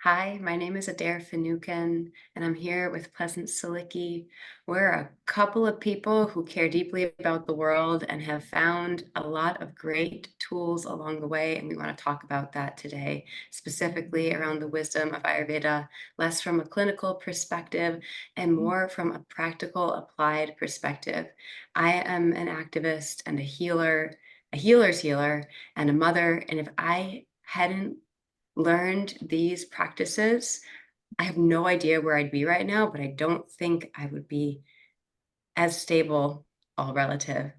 Hi, my name is Adair Finucane, and I'm here with Pleasant Silicki. We're a couple of people who care deeply about the world and have found a lot of great tools along the way, and we want to talk about that today, specifically around the wisdom of Ayurveda, less from a clinical perspective and more from a practical, applied perspective. I am an activist and a healer's healer, and a mother, and if I hadn't learned these practices, I have no idea where I'd be right now, but I don't think I would be as stable, all relative,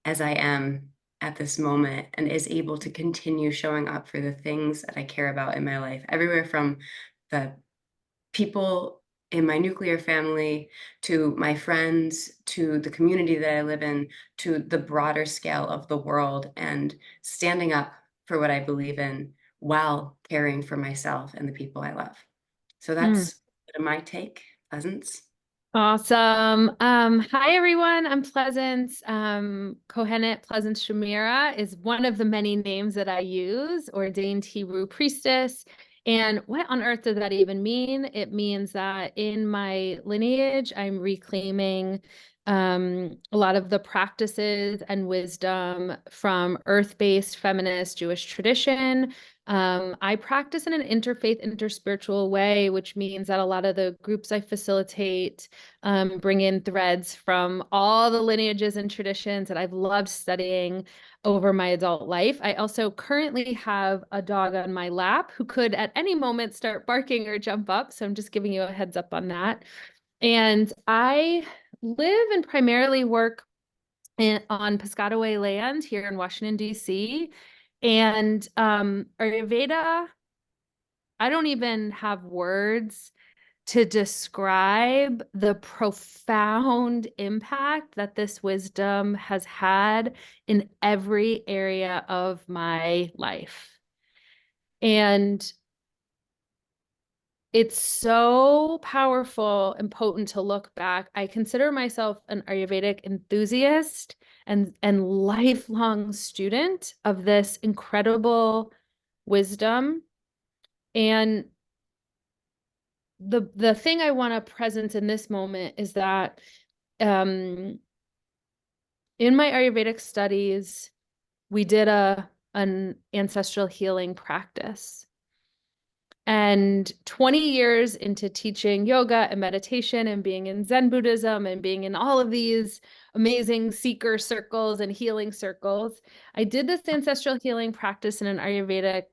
as I am at this moment and is able to continue showing up for the things that I care about in my life, everywhere from the people in my nuclear family to my friends to the community that I live in to the broader scale of the world and standing up for what I believe in while caring for myself and the people I love. So Mm. that's a bit of my take, Pleasance. Awesome. Hi everyone. I'm Pleasant. Kohenet Pleasant Shamira is one of the many names that I use, ordained Hebrew priestess. And what on earth does that even mean? It means that in my lineage, I'm reclaiming a lot of the practices and wisdom from earth-based feminist Jewish tradition. I practice in an interfaith, interspiritual way, which means that a lot of the groups I facilitate bring in threads from all the lineages and traditions that I've loved studying over my adult life. I also currently have a dog on my lap who could at any moment start barking or jump up. So I'm just giving you a heads up on that. And I live and primarily work on Piscataway land here in Washington, D.C. And Ayurveda, I don't even have words to describe the profound impact that this wisdom has had in every area of my life. And it's so powerful and potent to look back. I consider myself an Ayurvedic enthusiast and lifelong student of this incredible wisdom. And the thing I want to present in this moment is that um, in my Ayurvedic studies, we did an ancestral healing practice. And 20 years into teaching yoga and meditation and being in Zen Buddhism and being in all of these amazing seeker circles and healing circles, I did this ancestral healing practice in an Ayurvedic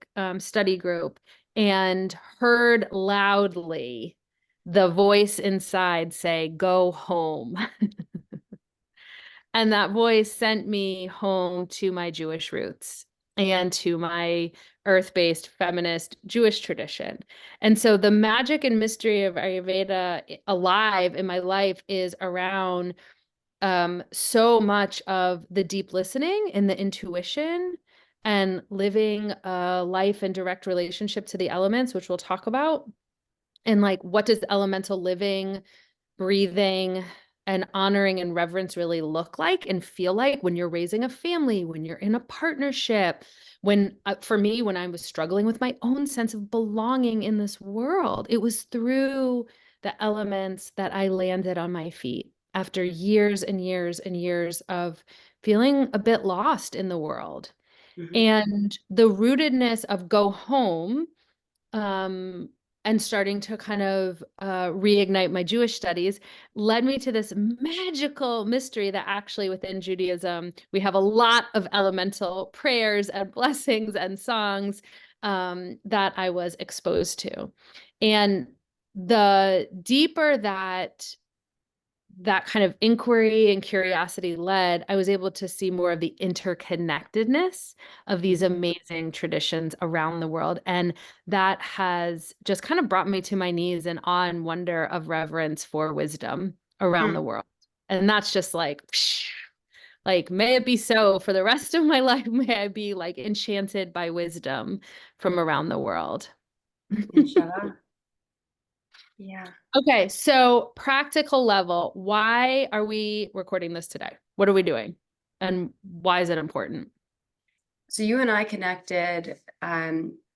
study group and heard loudly the voice inside say, "Go home." And that voice sent me home to my Jewish roots and to my earth-based feminist Jewish tradition. And so the magic and mystery of Ayurveda alive in my life is around so much of the deep listening and the intuition and living a life in direct relationship to the elements, which we'll talk about. And like, what does elemental living, breathing, and honoring and reverence really look like and feel like when you're raising a family, when you're in a partnership, when for me, when I was struggling with my own sense of belonging in this world, it was through the elements that I landed on my feet after years and years and years of feeling a bit lost in the world. Mhm. And the rootedness of go home um, and starting to kind of reignite my Jewish studies led me to this magical mystery that actually within Judaism, we have a lot of elemental prayers and blessings and songs that I was exposed to. And the deeper that kind of inquiry and curiosity led, I was able to see more of the interconnectedness of these Mhm. amazing traditions around the world. And that has just kind of brought me to my knees in awe and wonder of reverence for wisdom around Hmm. the world. And that's just like, may it be so for the rest of my life. May I be like enchanted by wisdom from around the world. Inshallah. Yeah. Okay, so practical level, why are we recording this today? What are we doing? And why is it important? So you and I connected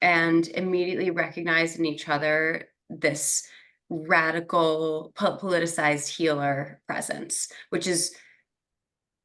and immediately recognized in each other this radical politicized healer presence, which is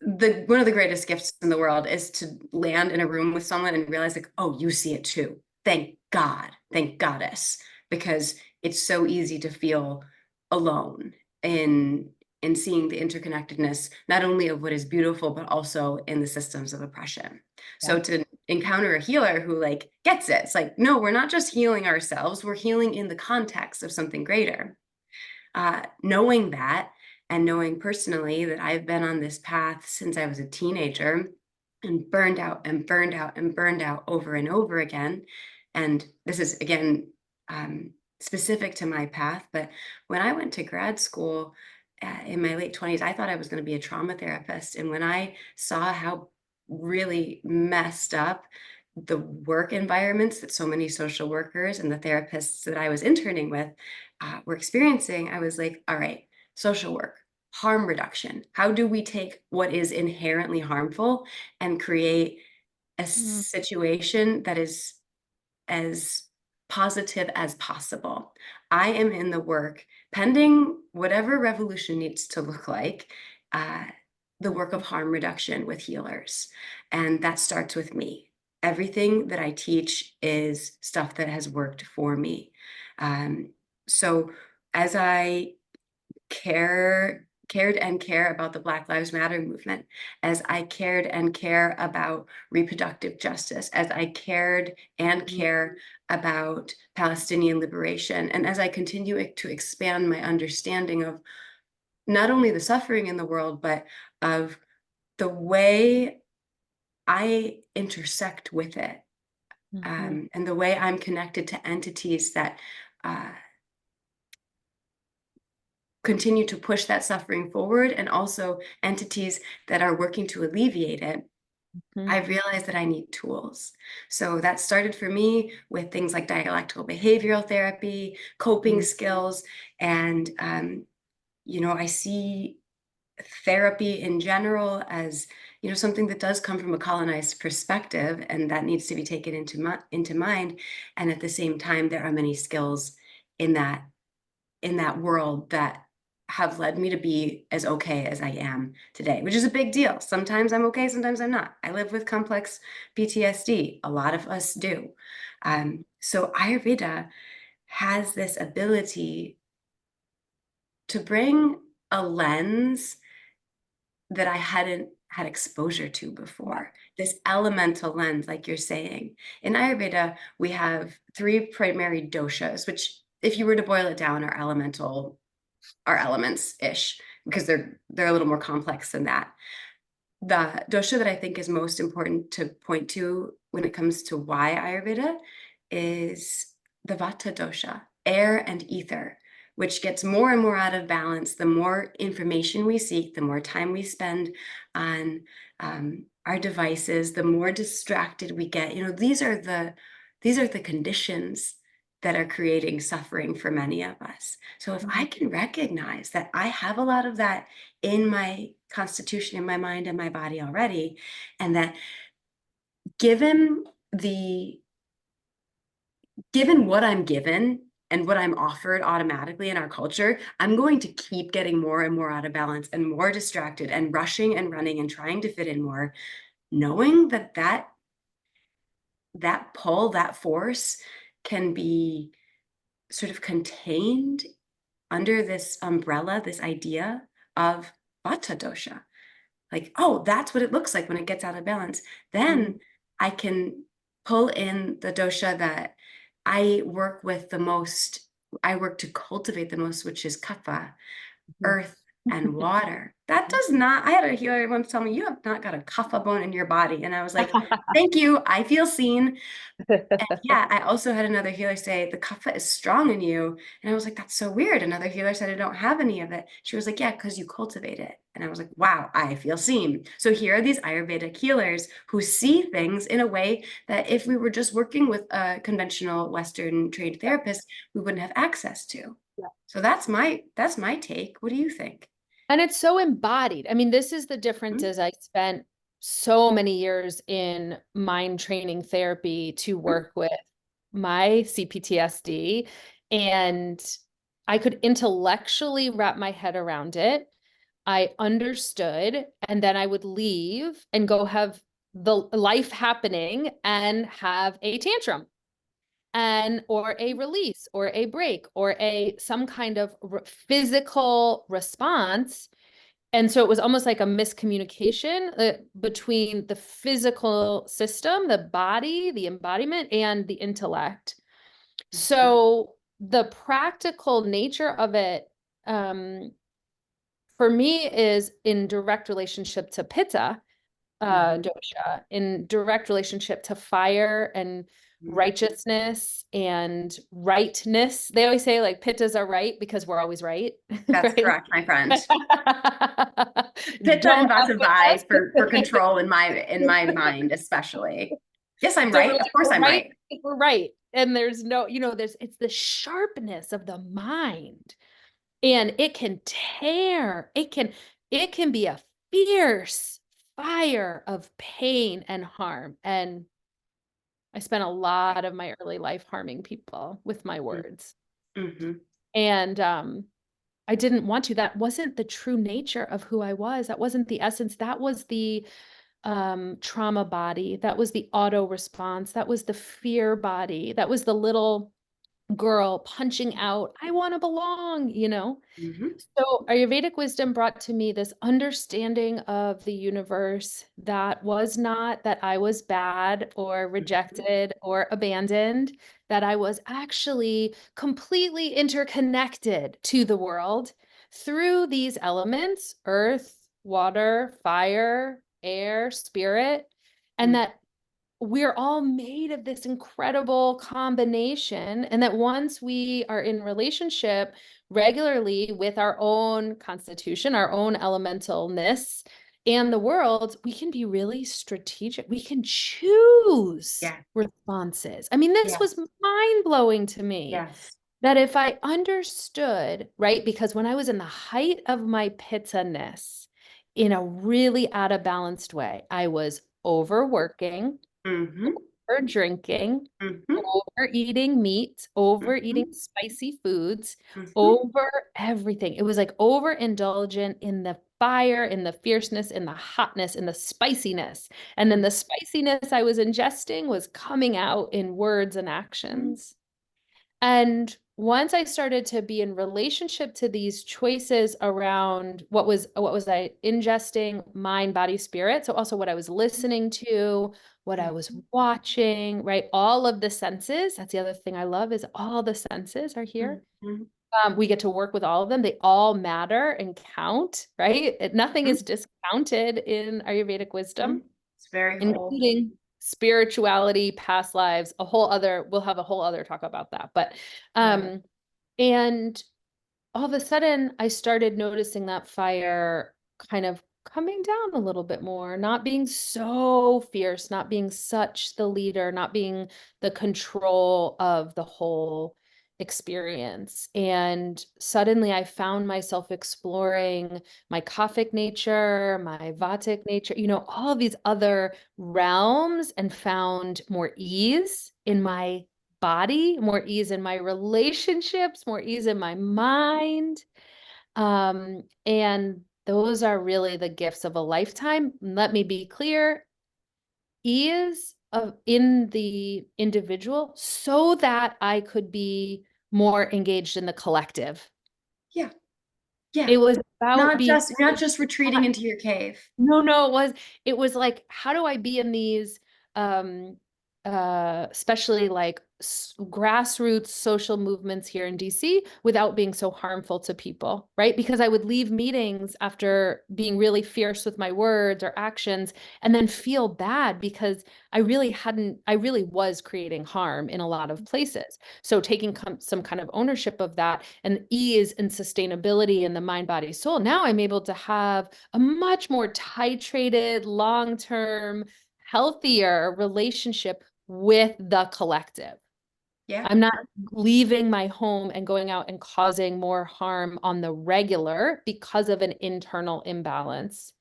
the one of the greatest gifts in the world, is to land in a room with someone and realize like, oh, you see it too. Thank God, thank Goddess, because it's so easy to feel alone in seeing the interconnectedness, not only of what is beautiful, but also in the systems of oppression. Yeah. So to encounter a healer who like gets it, it's like, no, we're not just healing ourselves, we're healing in the context of something greater. Knowing that, and knowing personally that I've been on this path since I was a teenager and burned out and burned out and burned out over and over again. And this is, again, specific to my path. But when I went to grad school in my late 20s, I thought I was going to be a trauma therapist. And when I saw how really messed up the work environments that so many social workers and the therapists that I was interning with were experiencing, I was like, all right, social work, harm reduction. How do we take what is inherently harmful and create a Mm, situation that is as positive as possible? I am in the work, pending whatever revolution needs to look like, uh, the work of harm reduction with healers. And that starts with me. Everything that I teach is stuff that has worked for me. So as I cared and care about the Black Lives Matter movement, as I cared and care about reproductive justice, as I cared and mm, care about Palestinian liberation, and as I continue to expand my understanding of not only the suffering in the world, but of the way I intersect with it, mhm, and the way I'm connected to entities that uh, continue to push that suffering forward, and also entities that are working to alleviate it, I mhm, realized that I need tools. So that started for me with things like dialectical behavioral therapy, coping mm, skills, and I see therapy in general as something that does come from a colonized perspective, and that needs to be taken into mind. And at the same time, there are many skills in that world that have led me to be as okay as I am today, which is a big deal. Sometimes I'm okay, sometimes I'm not. I live with complex PTSD. A lot of us do. So Ayurveda has this ability to bring a lens that I hadn't had exposure to yeah, before. This elemental lens, like you're saying. In Ayurveda, we have three primary doshas, which, if you were to boil it down, are elements-ish, because they're a little more complex than that. The dosha that I think is most important to point to when it comes to why Ayurveda is the Vata dosha, air and ether, which gets more and more out of balance the more information we seek, the more time we spend on our devices, the more distracted we get. These are the conditions that are creating suffering for many of us. So if I mhm, can recognize that I have a lot of that in my constitution, in my mind, and my body already, and that given the given what I'm given and what I'm offered automatically in our culture, I'm going to keep getting more and more out of balance and more distracted and rushing and running and trying to fit in more, knowing that pull, that force can be sort of contained under this umbrella, this idea of Vata dosha. Like, oh, that's what it looks like when it gets out of balance. mhm, Then I can pull in the dosha that I work with the most, I work to cultivate the most, which is kapha, mhm. earth, and water. That does not, I had a healer once tell me, you have not got a kapha bone in your body. And I was like, thank you. I feel seen. Yeah, I also had another healer say the kapha is strong in you. And I was like, that's so weird. Another healer said I don't have any of it. She was like, yeah, because you cultivate it. And I was like, wow, I feel seen. So here are these Ayurvedic healers who see things in a way that if we were just working with a conventional Western trained therapist, we wouldn't have access to. Yeah. So that's my take. What do you think? And it's so embodied. I mean, this is the difference Mhm. is I spent so many years in mind training therapy to work with my CPTSD, and I could intellectually wrap my head around it. I understood, and then I would leave and go have the life happening and have a tantrum and or a release or a break or a some kind of physical response. And so it was almost like a miscommunication between the physical system, the body, the embodiment, and the intellect. So the practical nature of it, for me, is in direct relationship to pitta dosha, in direct relationship to fire and righteousness and rightness. They always say like pittas are right because we're always right, That's right? correct, my friend. Pitta and Don't Vata F with us. vie for control in my mind, especially. Yes, I'm So right. Of course we're I'm right. right. We're right. And there's no, it's the sharpness of the mind. And it can tear. It can be a fierce fire of pain and harm. And I spent a lot of my early life harming people with my words. Mm-hmm. And I didn't want to. That wasn't the true nature of who I was. That wasn't the essence. That was the trauma body. That was the auto response. That was the fear body. That was the little girl punching out, I want to belong. Mm-hmm. So Ayurvedic wisdom brought to me this understanding of the universe that was not that I was bad or rejected or abandoned, that I was actually completely interconnected to the world through these elements, earth, water, fire, air, spirit, and that we're all made of this incredible combination, and that once we are in relationship regularly with our own constitution, our own elementalness, and the world, we can be really strategic. We can choose Yeah. responses. I mean, this was Yes. mind-blowing to me, Yes. that if I understood, right? Because when I was in the height of my pitta-ness, in a really out of balanced way, I was overworking, Mm-hmm. over drinking, Mm-hmm. overeating meat, overeating Mm-hmm. spicy foods, Mm-hmm. over everything. It was like overindulgent in the fire, in the fierceness, in the hotness, in the spiciness. And then the spiciness I was ingesting was coming out in words and Mm-hmm. actions. And once I started to be in relationship to these choices around what was I ingesting, mind, body, spirit. So also what I was listening to, what I was watching, right? All of the senses. That's the other thing I love is all the senses are here. Mm-hmm. We get to work with all of them. They all matter and count, right? Nothing is discounted in Ayurvedic Mm-hmm. wisdom, It's very whole. including spirituality, past lives, we'll have a whole other talk about that. But, Yeah. and all of a sudden I started noticing that fire kind of coming down a little bit more, not being so fierce, not being such the leader, not being the control of the whole experience. And suddenly I found myself exploring my kaphic nature, my vatic nature, all of these other realms, and found more ease in my body, more ease in my relationships, more ease in my mind. And those are really the gifts of a lifetime. Let me be clear, ease in the individual so that I could be more engaged in the collective. Yeah. Yeah. It was about being Not just retreating into your cave. No, it was like, how do I be in these um especially like grassroots social movements here in DC without being so harmful to people, right? Because I would leave meetings after being really fierce with my words or actions and then feel bad because I really was creating harm in a lot of places. So taking some kind of ownership of that and ease and sustainability in the mind, body, soul, now I'm able to have a much more titrated, long-term, healthier relationship with the collective. Yeah. I'm not leaving my home and going out and causing more harm on the regular because of an internal imbalance.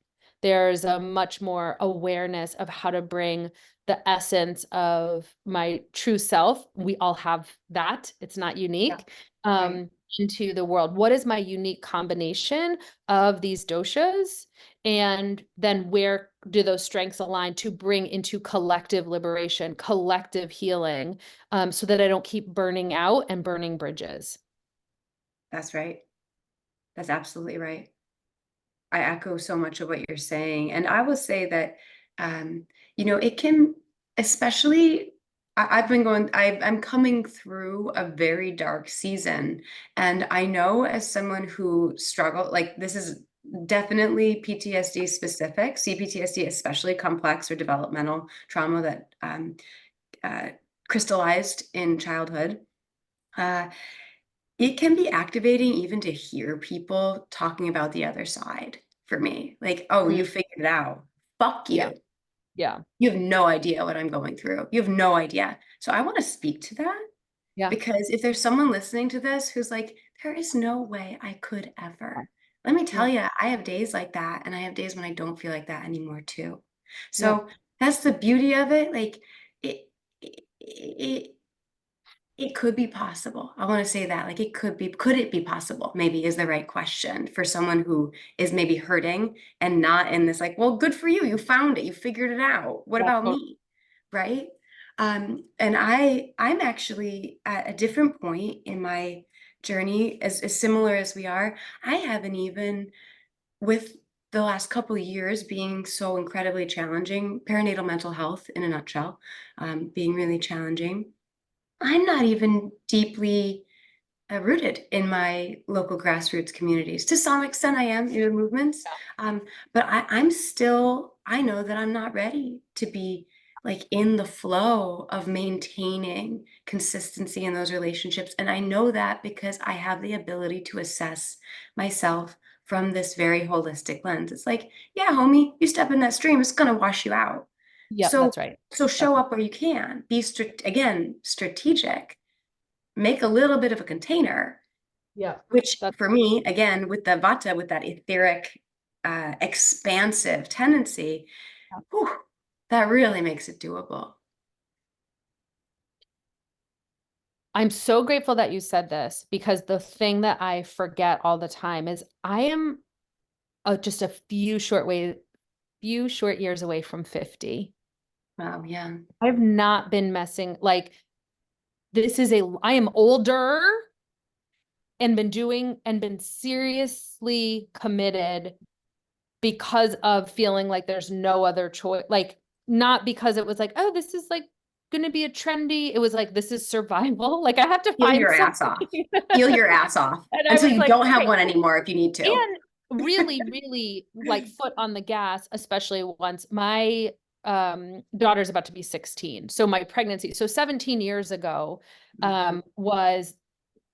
There's a much more awareness of how to bring the essence of my true self. We all have that. It's not Yeah. unique. Right. Into the world. What is my unique combination of these doshas? And then where do those strengths align to bring into collective liberation, collective healing, so that I don't keep burning out and burning bridges? That's right. That's absolutely right. I echo so much of what you're saying. And I will say that, um, it can, especially, I'm coming through a very dark season. And I know as someone who struggled, like this is definitely PTSD specific, CPTSD, especially complex or developmental trauma that uh, crystallized in childhood. Uh, it can be activating even to hear people talking about the other side for me. Like, oh, you Mm, figured it out. Fuck yeah, you. yeah, You have no idea what I'm going through. You have no idea. So I want to speak to that yeah, because if there's someone listening to this who's like, there is no way I could ever. Let me yeah, tell you, I have days like that, and I have days when I don't feel like that anymore too. yeah, So that's the beauty of it. Like it it could be possible. I want to say that, like, could it be possible? Maybe is the right question for someone who is maybe hurting and not in this, like, well, good for you. You found it. You figured it out. What yeah. about me? Right. And I'm actually at a different point in my journey, as similar as we are. I haven't even, with the last couple of years being so incredibly challenging, perinatal mental health in a nutshell, being really challenging. I'm not even deeply rooted in my local grassroots communities. To some extent, I am in the movements, but I'm still. I know that I'm not ready to be like in the flow of maintaining consistency in those relationships, and I know that because I have the ability to assess myself from this very holistic lens. It's like, yeah, homie, you step in that stream, it's gonna wash you out. Yep, So that's right. so That's show up where you can. Be again strategic. Make a little bit of a container, yeah. which That's for me, again, with the vata, with that etheric, expansive tendency, whew, that really makes it doable. I'm so grateful that you said this because the thing that I forget all the time is I am just a few short years away from 50. Wow, yeah. I've not been messing like I am older and been seriously committed because of feeling like there's no other choice. Like, not because it was like, oh, this is like going to be a trendy. It was like, this is survival. Like, I have to Heal find your ass something. off. Heal your ass off And I until was you like, don't have okay, one anymore if you need to. and really, really like foot on the gas, especially once my daughter's about to be 16. So my pregnancy, so 17 years ago, was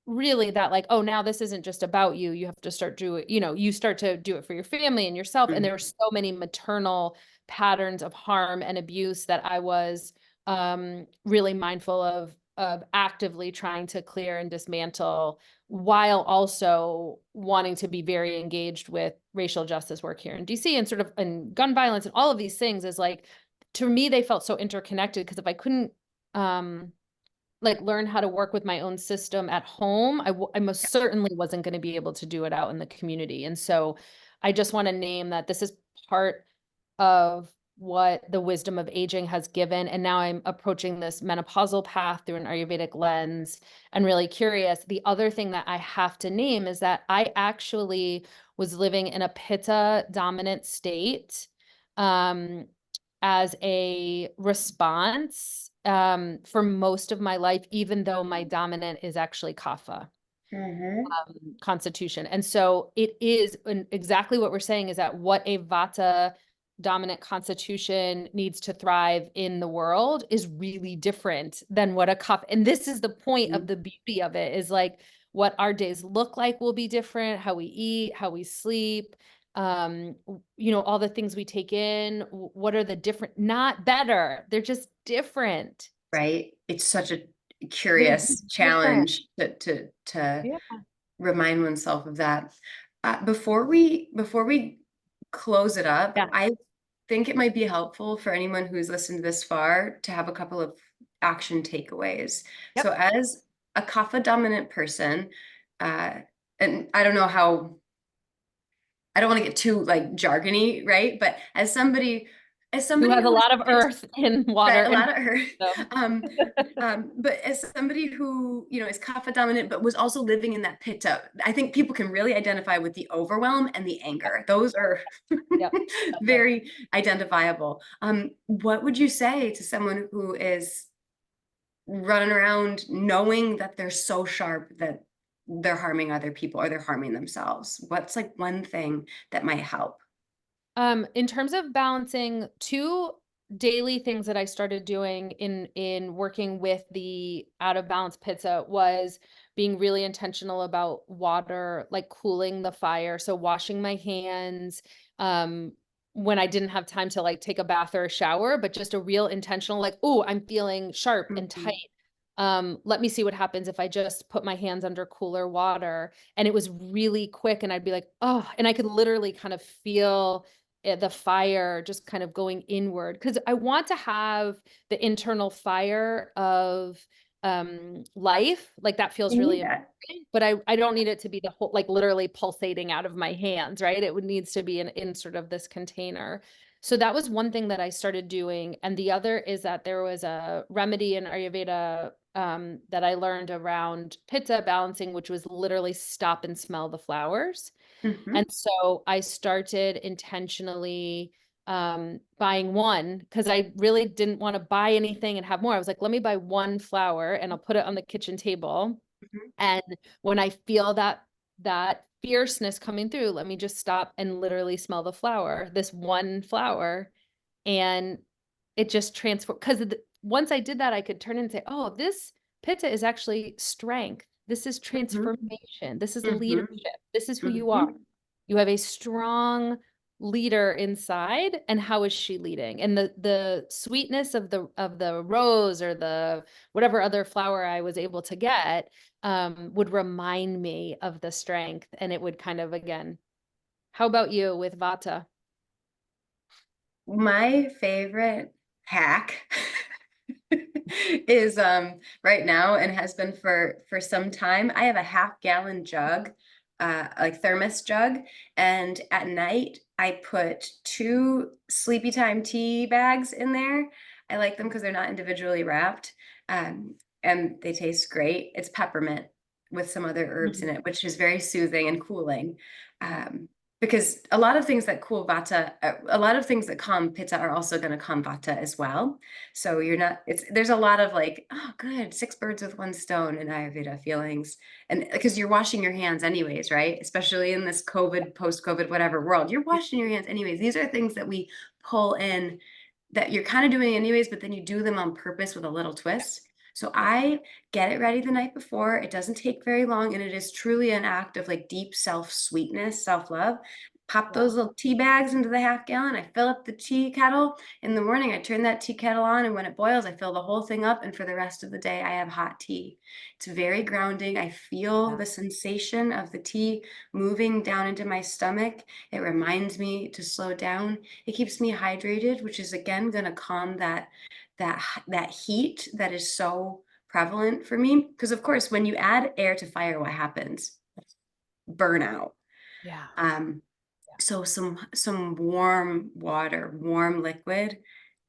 really that like, oh, now this isn't just about you. You have to start doing, you start to do it for your family and yourself. And there were Mhm. so many maternal patterns of harm and abuse that I was really mindful of actively trying to clear and dismantle, while also wanting to be very engaged with racial justice work here in DC and sort of and gun violence and all of these things. Is like, to me, they felt so interconnected because if I couldn't like learn how to work with my own system at home, I most certainly wasn't going to be able to do it out in the community. And so I just want to name that this is part of what the wisdom of aging has given. And now I'm approaching this menopausal path through an Ayurvedic lens and really curious. The other thing that I have to name is that I actually was living in a pitta dominant state. Um, as a response for most of my life, even though my dominant is actually kapha Mhm. constitution. And so it is exactly what we're saying is that what a vata dominant constitution needs to thrive in the world is really different than what a kapha. And this is the point of Mhm. the beauty of it, is like what our days look like will be different, how we eat, how we sleep, all the things we take in. What are the different, not better, they're just different. Right? It's such a They're curious just different. challenge to Yeah. remind oneself of that. Before we close it up, Yeah. think it might be helpful for anyone who's listened this far to have a couple of action takeaways. So Yep. as a kapha dominant person, uh, and I don't know how, I don't want to get too like jargony, right? But as Who somebody has a who is lot of earth and water right, a and lot of earth. so But as somebody who, is kapha dominant, but was also living in that pitta, I think people can really identify with the overwhelm and the yep, anger. Those are yep, that's right. very identifiable. What would you say to someone who is running around knowing that they're so sharp that they're harming other people or they're harming themselves? What's like one thing that might help? In terms of balancing two daily things that I started doing in working with the out of balance pizza was being really intentional about water, like cooling the fire. So washing my hands, um, when I didn't have time to like take a bath or a shower, but just a real intentional, like, oh, I'm feeling sharp and tight. Mhm. Let me see what happens if I just put my hands under cooler water. And it was really quick. And I'd be like, oh, and I could literally kind of feel the fire just kind of going inward because I want to have the internal fire of life, like that feels You really need important, that. but I don't need it to be the whole like literally pulsating out of my hands, right? It would needs to be in sort of this container. So that was one thing that I started doing, and the other is that there was a remedy in Ayurveda that I learned around pitta balancing, which was literally stop and smell the flowers. And Mhm. so I started intentionally buying one because I really didn't want to buy anything and have more. I was like, let me buy one flower and I'll put it on the kitchen table. Mhm. And when I feel that fierceness coming through, let me just stop and literally smell the flower, this one flower, and it just transformed because once I did that, I could turn and say, "Oh, this pitta is actually strength. This is Mhm. transformation. This is Mhm. leadership. This is who you are. Mhm. You have a strong leader inside, and how is she leading? And the sweetness of the rose or the whatever other flower I was able to get would remind me of the strength, and it would kind of again. How about you with Vata? My favorite hack is right now and has been for some time. I have a half-gallon jug, like thermos jug, and at night I put two sleepy time tea bags in there. I like them because they're not individually wrapped, um, and they taste great. It's peppermint with some other herbs in Mhm. it, which is very soothing and cooling. Um, because a lot of things that cool vata, a lot of things that calm pitta are also going to calm vata as well. So you're not, there's a lot of like, oh, good, six birds with one stone in Ayurveda feelings. And because you're washing your hands anyways, right? Especially in this COVID, post-COVID, whatever world, you're washing your hands anyways. These are things that we pull in that you're kind of doing anyways, but then you do them on purpose with a little twist. So Yeah. I get it ready the night before. It doesn't take very long, and it is truly an act of like deep self-sweetness, self-love. Pop Yeah. those little tea bags into the half gallon. I fill up the tea kettle in the morning. I turn that tea kettle on, and when it boils, I fill the whole thing up. And for the rest of the day, I have hot tea. It's very grounding. I feel Yeah. the sensation of the tea moving down into my stomach. It reminds me to slow down. It keeps me hydrated, which is again going to calm that heat that is so prevalent for me. Because of course, when you add air to fire, what happens? Burnout. Yeah. Um, Yeah. so some warm water, warm liquid.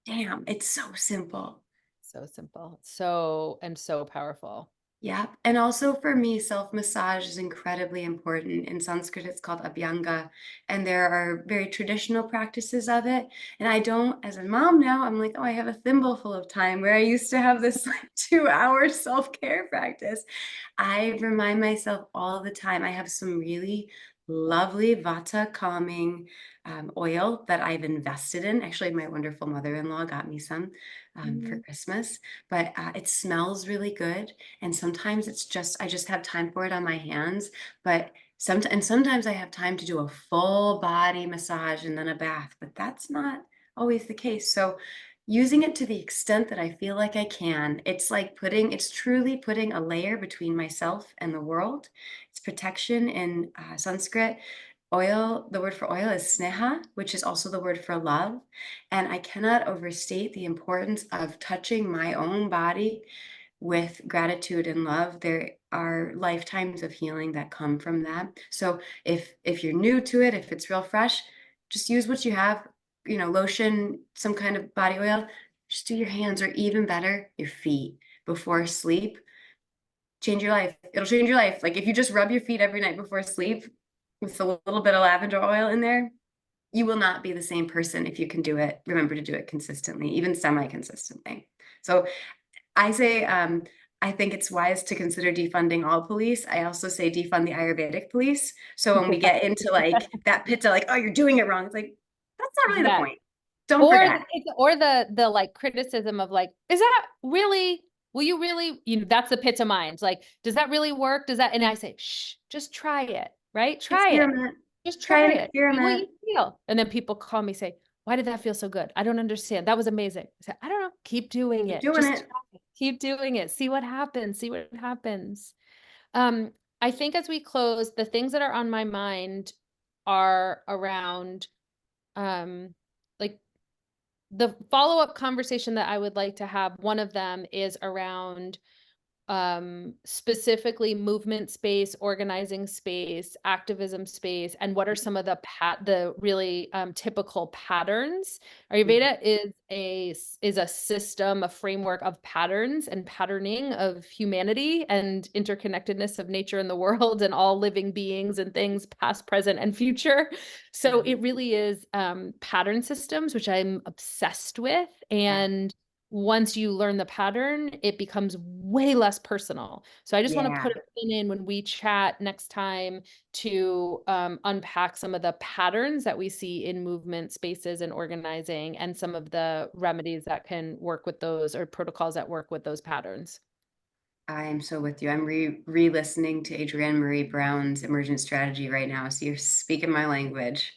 Damn, it's so simple. So simple. So and so powerful. Yeah. And also for me, self-massage is incredibly important. In Sanskrit, it's called Abhyanga, and there are very traditional practices of it. And I don't, as a mom now, I'm like, oh, I have a thimbleful of time where I used to have this like 2 hour self-care practice. I remind myself all the time. I have some really lovely Vata calming oil that I've invested in. Actually, my wonderful mother-in-law got me some for Mhm. Christmas, but it smells really good. And sometimes it's just, I just have time for it on my hands. But sometimes I have time to do a full body massage and then a bath, but that's not always the case. So using it to the extent that I feel like I can, it's truly putting a layer between myself and the world. It's protection in Sanskrit. Oil, the word for oil is sneha, which is also the word for love. And I cannot overstate the importance of touching my own body with gratitude and love. There are lifetimes of healing that come from that. So if you're new to it, if it's real fresh, just use what you have, lotion, some kind of body oil. Just do your hands, or even better, your feet before sleep. Change your life. It'll change your life. Like if you just rub your feet every night before sleep with a little bit of lavender oil in there, you will not be the same person if you can do it. Remember to do it consistently, even semi-consistently. So I say, I think it's wise to consider defunding all police. I also say defund the Ayurvedic police. So when we get into like that pitta, like, oh, you're doing it wrong, it's like, that's not really the Yeah. point. Don't Or forget. the like criticism of like, is that really, will you really, that's the pit of mind. Like, does that really work? Does that, and I say, shh, just try it, right? Try it. Experiment. Just Try try an it. See what experiment. you feel. And then people call me, say, why did that feel so good? I don't understand. That was amazing. I say, I don't know. Keep doing Keep it. doing Just it. try it. Keep doing it. See what happens. See what happens. Um, I think as we close, the things that are on my mind are around like the follow-up conversation that I would like to have. One of them is around specifically movement space, organizing space, activism space, and what are some of the really typical patterns. Ayurveda is a system, a framework of patterns and patterning of humanity and interconnectedness of nature and the world and all living beings and things past, present, and future. So Yeah. it really is pattern systems, which I'm obsessed with. Yeah. And once you learn the pattern, it becomes way less personal. So I just want to Yeah. put a pin in when we chat next time to unpack some of the patterns that we see in movement spaces and organizing, and some of the remedies that can work with those, or protocols that work with those patterns. I am so with you. I'm re-listening to Adrienne Marie Brown's Emergent Strategy right now. So you're speaking my language.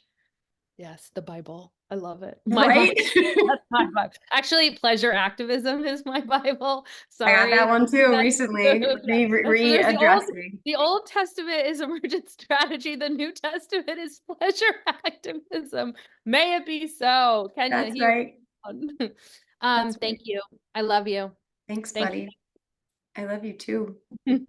Yes, the Bible. I love it. My Bible. Right? That's my Bible. Actually, pleasure activism is my Bible. I got that Sorry. one too That's recently, yeah. So there's readdressing. the Old Testament is emergent strategy. The New Testament is pleasure activism. May it be so. Kenya, That's here. right. That's Thank right. you. I love you. Thanks, Thank buddy. I love you too. you.